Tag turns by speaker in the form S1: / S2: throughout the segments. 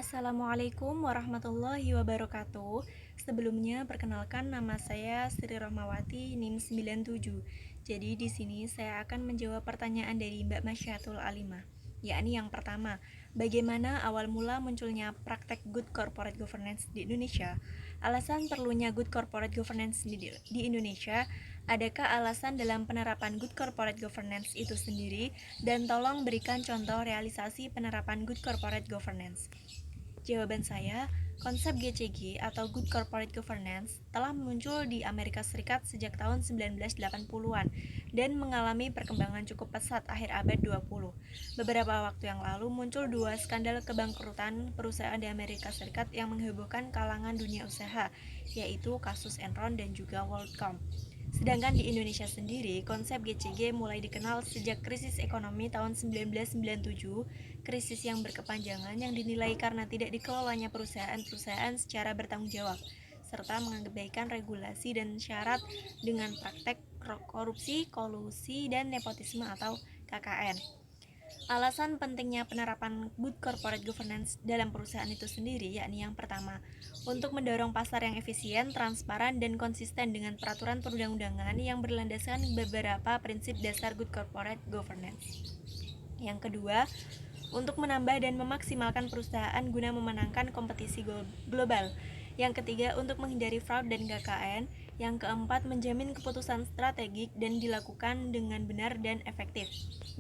S1: Assalamualaikum warahmatullahi wabarakatuh. Sebelumnya perkenalkan nama saya Sri Rohmawati NIM 97. Jadi di sini saya akan menjawab pertanyaan dari Mbak Masyatul Alimah. Yakni yang pertama, bagaimana awal mula munculnya praktek good corporate governance di Indonesia? Alasan perlunya good corporate governance di Indonesia, adakah alasan dalam penerapan good corporate governance itu sendiri? Dan tolong berikan contoh realisasi penerapan good corporate governance. Jawaban saya, konsep GCG atau Good Corporate Governance telah muncul di Amerika Serikat sejak tahun 1980-an dan mengalami perkembangan cukup pesat akhir abad 20. Beberapa waktu yang lalu muncul dua skandal kebangkrutan perusahaan di Amerika Serikat yang menghebohkan kalangan dunia usaha, yaitu kasus Enron dan juga WorldCom. Sedangkan di Indonesia sendiri, konsep GCG mulai dikenal sejak krisis ekonomi tahun 1997, krisis yang berkepanjangan yang dinilai karena tidak dikelolanya perusahaan-perusahaan secara bertanggung jawab, serta mengabaikan regulasi dan syarat dengan praktek korupsi, kolusi, dan nepotisme atau KKN. Alasan pentingnya penerapan good corporate governance dalam perusahaan itu sendiri yakni yang pertama, untuk mendorong pasar yang efisien, transparan, dan konsisten dengan peraturan perundang-undangan yang berlandaskan beberapa prinsip dasar good corporate governance. Yang kedua, untuk menambah dan memaksimalkan perusahaan guna memenangkan kompetisi global. Yang ketiga, untuk menghindari fraud dan KKN. Yang keempat, menjamin keputusan strategik dan dilakukan dengan benar dan efektif.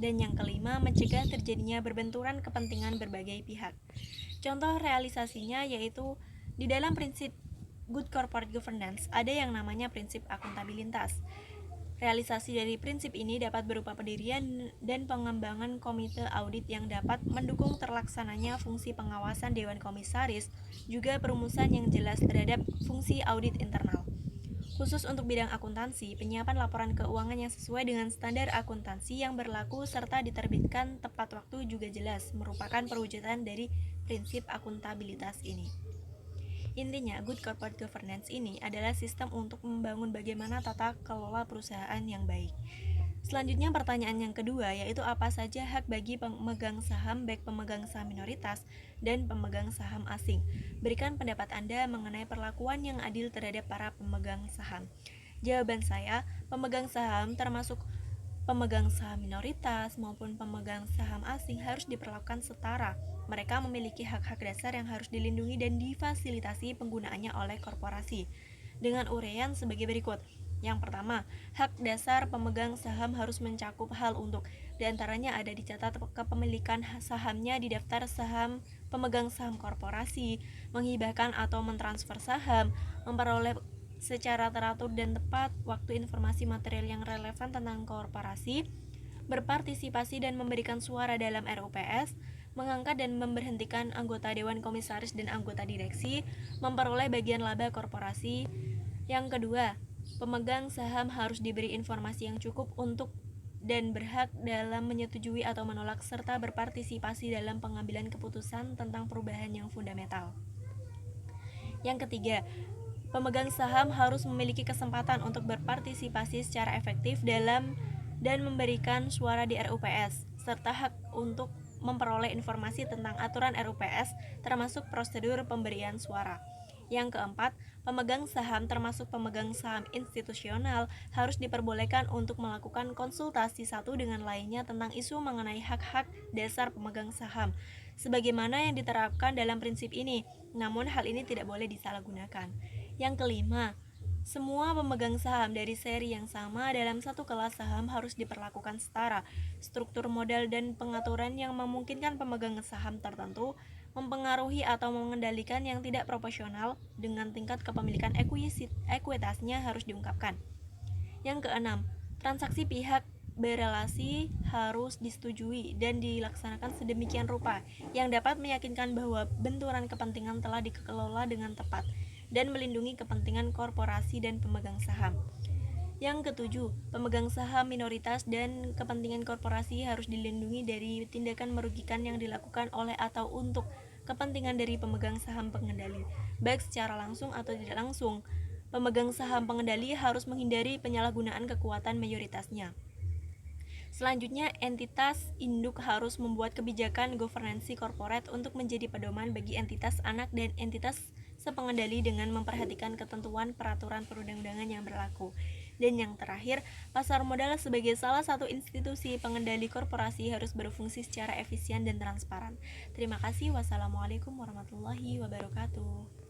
S1: Dan yang kelima, mencegah terjadinya berbenturan kepentingan berbagai pihak. Contoh realisasinya yaitu di dalam prinsip Good Corporate Governance ada yang namanya prinsip akuntabilitas. Realisasi dari prinsip ini dapat berupa pendirian dan pengembangan komite audit yang dapat mendukung terlaksananya fungsi pengawasan Dewan Komisaris, juga perumusan yang jelas terhadap fungsi audit internal. Khusus untuk bidang akuntansi, penyiapan laporan keuangan yang sesuai dengan standar akuntansi yang berlaku serta diterbitkan tepat waktu juga jelas merupakan perwujudan dari prinsip akuntabilitas ini. Intinya, good corporate governance ini adalah sistem untuk membangun bagaimana tata kelola perusahaan yang baik. Selanjutnya pertanyaan yang kedua yaitu apa saja hak bagi pemegang saham baik pemegang saham minoritas dan pemegang saham asing. Berikan pendapat Anda mengenai perlakuan yang adil terhadap para pemegang saham. Jawaban saya, pemegang saham termasuk pemegang saham minoritas maupun pemegang saham asing harus diperlakukan setara. Mereka memiliki hak-hak dasar yang harus dilindungi dan difasilitasi penggunaannya oleh korporasi. Dengan uraian sebagai berikut. Yang pertama, hak dasar pemegang saham harus mencakup hal untuk diantaranya ada dicatat kepemilikan sahamnya di daftar saham pemegang saham korporasi, menghibahkan atau mentransfer saham, memperoleh secara teratur dan tepat waktu informasi material yang relevan tentang korporasi, berpartisipasi dan memberikan suara dalam RUPS, mengangkat dan memberhentikan anggota Dewan Komisaris dan anggota direksi, memperoleh bagian laba korporasi. Yang kedua, pemegang saham harus diberi informasi yang cukup untuk dan berhak dalam menyetujui atau menolak serta berpartisipasi dalam pengambilan keputusan tentang perubahan yang fundamental. Yang ketiga, pemegang saham harus memiliki kesempatan untuk berpartisipasi secara efektif dalam dan memberikan suara di RUPS, serta hak untuk memperoleh informasi tentang aturan RUPS termasuk prosedur pemberian suara. Yang keempat, pemegang saham termasuk pemegang saham institusional harus diperbolehkan untuk melakukan konsultasi satu dengan lainnya tentang isu mengenai hak-hak dasar pemegang saham, sebagaimana yang diterapkan dalam prinsip ini, namun hal ini tidak boleh disalahgunakan. Yang kelima, semua pemegang saham dari seri yang sama dalam satu kelas saham harus diperlakukan setara. Struktur modal dan pengaturan yang memungkinkan pemegang saham tertentu mempengaruhi atau mengendalikan yang tidak proporsional dengan tingkat kepemilikan ekuitasnya harus diungkapkan. Yang keenam, transaksi pihak berelasi harus disetujui dan dilaksanakan sedemikian rupa yang dapat meyakinkan bahwa benturan kepentingan telah dikelola dengan tepat dan melindungi kepentingan korporasi dan pemegang saham. Yang ketujuh, pemegang saham minoritas dan kepentingan korporasi harus dilindungi dari tindakan merugikan yang dilakukan oleh atau untuk kepentingan dari pemegang saham pengendali, baik secara langsung atau tidak langsung. Pemegang saham pengendali harus menghindari penyalahgunaan kekuatan mayoritasnya. Selanjutnya, entitas induk harus membuat kebijakan governansi korporat untuk menjadi pedoman bagi entitas anak dan entitas sepengendali dengan memperhatikan ketentuan peraturan perundang-undangan yang berlaku. Dan yang terakhir, pasar modal sebagai salah satu institusi pengendali korporasi harus berfungsi secara efisien dan transparan. Terima kasih. Wassalamualaikum warahmatullahi wabarakatuh.